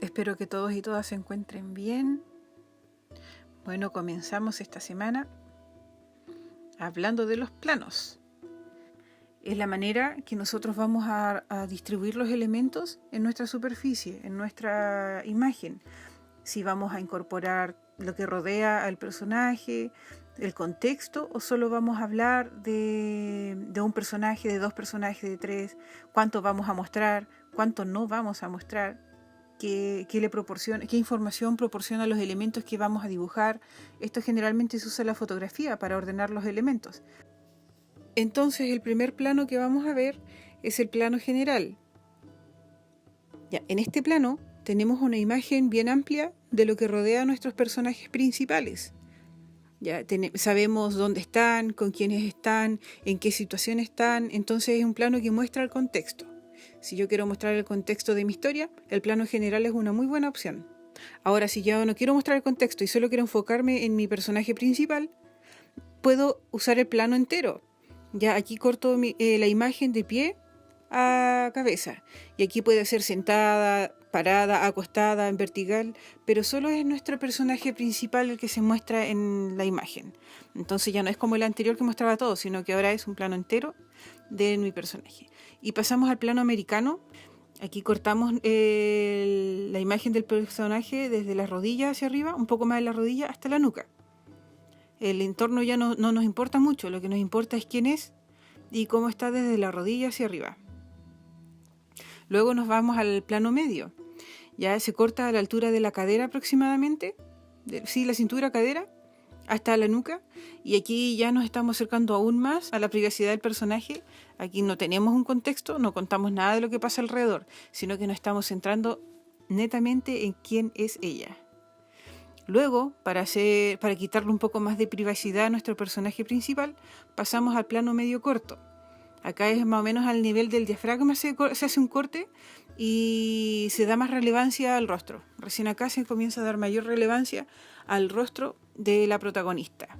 Espero que todos y todas se encuentren bien. Bueno, comenzamos esta semana hablando de los planos. Es la manera que nosotros vamos a distribuir los elementos en nuestra superficie, en nuestra imagen. Si vamos a incorporar lo que rodea al personaje, el contexto, o solo vamos a hablar de un personaje, de dos personajes, de tres, cuánto vamos a mostrar, cuánto no vamos a mostrar. Qué información proporciona los elementos que vamos a dibujar. Esto generalmente se usa en la fotografía para ordenar los elementos. Entonces el primer plano que vamos a ver es el plano general. Ya, en este plano tenemos una imagen bien amplia de lo que rodea a nuestros personajes principales. Ya sabemos dónde están, con quiénes están, en qué situación están. Entonces es un plano que muestra el contexto. Si yo quiero mostrar el contexto de mi historia, el plano general es una muy buena opción. Ahora, si yo no quiero mostrar el contexto y solo quiero enfocarme en mi personaje principal, puedo usar el plano entero. Ya aquí corto la imagen de pie a cabeza. Y aquí puede ser sentada, parada, acostada, en vertical, pero solo es nuestro personaje principal el que se muestra en la imagen. Entonces ya no es como el anterior que mostraba todo, sino que ahora es un plano entero de mi personaje. Y pasamos al plano americano. Aquí cortamos la imagen del personaje desde las rodillas hacia arriba, un poco más de la rodilla hasta la nuca. El entorno ya no nos importa mucho, lo que nos importa es quién es y cómo está desde la rodilla hacia arriba. Luego nos vamos al plano medio. Ya se corta a la altura de la cadera aproximadamente, la cintura, cadera, hasta la nuca, y aquí ya nos estamos acercando aún más a la privacidad del personaje. Aquí no tenemos un contexto, no contamos nada de lo que pasa alrededor, sino que nos estamos centrando netamente en quién es ella. Luego, para quitarle un poco más de privacidad a nuestro personaje principal, pasamos al plano medio corto. Acá es más o menos al nivel del diafragma, se hace un corte y se da más relevancia al rostro. Recién acá se comienza a dar mayor relevancia al rostro de la protagonista.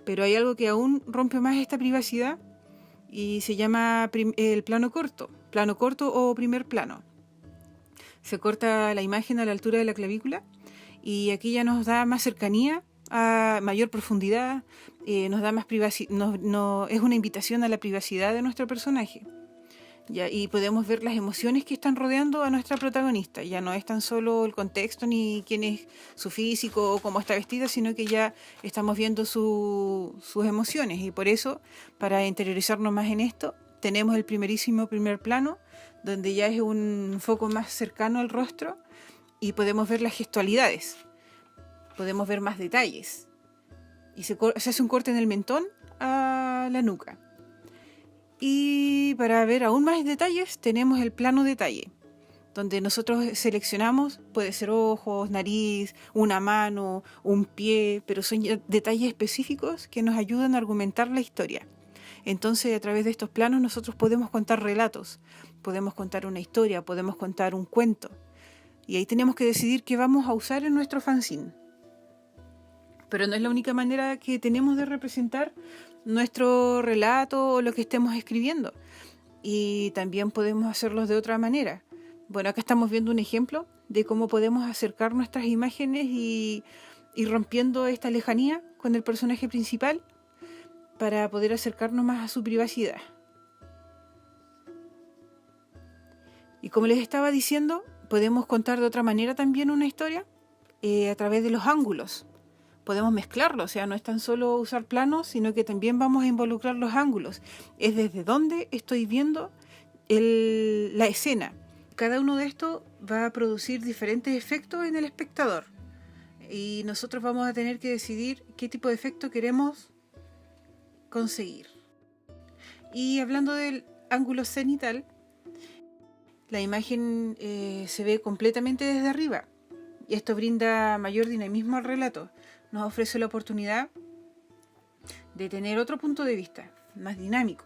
Pero hay algo que aún rompe más esta privacidad y se llama el plano corto o primer plano. Se corta la imagen a la altura de la clavícula y aquí ya nos da más cercanía, a mayor profundidad, nos da más privacidad, es una invitación a la privacidad de nuestro personaje. Ya, y podemos ver las emociones que están rodeando a nuestra protagonista. Ya no es tan solo el contexto ni quién es su físico o cómo está vestida, sino que ya estamos viendo sus emociones. Y por eso, para interiorizarnos más en esto, tenemos el primer plano, donde ya es un foco más cercano al rostro y podemos ver las gestualidades. Podemos ver más detalles. Y se hace un corte en el mentón a la nuca. Y para ver aún más detalles tenemos el plano detalle, donde nosotros seleccionamos, puede ser ojos, nariz, una mano, un pie, pero son detalles específicos que nos ayudan a argumentar la historia. Entonces, a través de estos planos nosotros podemos contar relatos, podemos contar una historia, podemos contar un cuento. Y ahí tenemos que decidir qué vamos a usar en nuestro fanzine. Pero no es la única manera que tenemos de representar nuestro relato o lo que estemos escribiendo. Y también podemos hacerlo de otra manera. Bueno, acá estamos viendo un ejemplo de cómo podemos acercar nuestras imágenes y rompiendo esta lejanía con el personaje principal para poder acercarnos más a su privacidad. Y como les estaba diciendo, podemos contar de otra manera también una historia a través de los ángulos. Podemos mezclarlo, o sea, no es tan solo usar planos, sino que también vamos a involucrar los ángulos. Es desde dónde estoy viendo la escena. Cada uno de estos va a producir diferentes efectos en el espectador. Y nosotros vamos a tener que decidir qué tipo de efecto queremos conseguir. Y hablando del ángulo cenital, la imagen se ve completamente desde arriba. Y esto brinda mayor dinamismo al relato. Nos ofrece la oportunidad de tener otro punto de vista, más dinámico.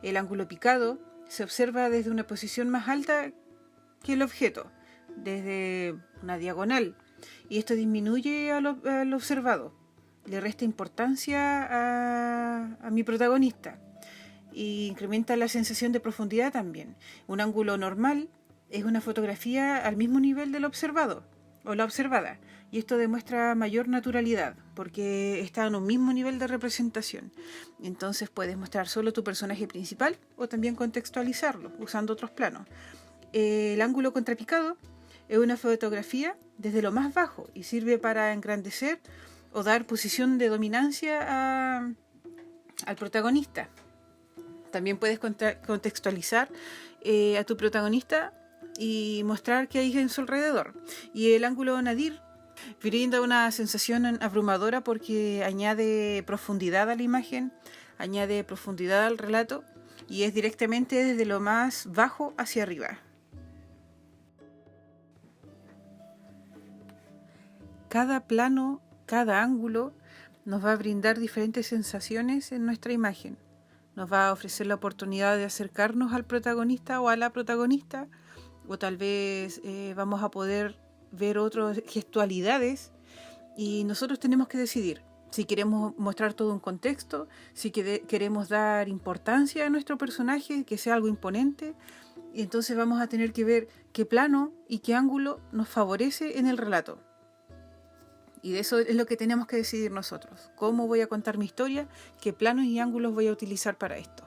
El ángulo picado se observa desde una posición más alta que el objeto, desde una diagonal, y esto disminuye al observado, le resta importancia a mi protagonista. y incrementa la sensación de profundidad también. Un ángulo normal es una fotografía al mismo nivel del observado o la observada, y esto demuestra mayor naturalidad porque está en un mismo nivel de representación. Entonces puedes mostrar solo tu personaje principal o también contextualizarlo usando otros planos. El ángulo contrapicado es una fotografía desde lo más bajo y sirve para engrandecer o dar posición de dominancia al protagonista. También puedes contextualizar a tu protagonista y mostrar qué hay en su alrededor. Y el ángulo nadir brinda una sensación abrumadora porque añade profundidad a la imagen, añade profundidad al relato y es directamente desde lo más bajo hacia arriba. Cada plano, cada ángulo nos va a brindar diferentes sensaciones en nuestra imagen. Nos va a ofrecer la oportunidad de acercarnos al protagonista o a la protagonista, o tal vez vamos a poder ver otras gestualidades y nosotros tenemos que decidir si queremos mostrar todo un contexto, si queremos dar importancia a nuestro personaje, que sea algo imponente, y entonces vamos a tener que ver qué plano y qué ángulo nos favorece en el relato. Y de eso es lo que tenemos que decidir nosotros. ¿Cómo voy a contar mi historia? ¿Qué planos y ángulos voy a utilizar para esto?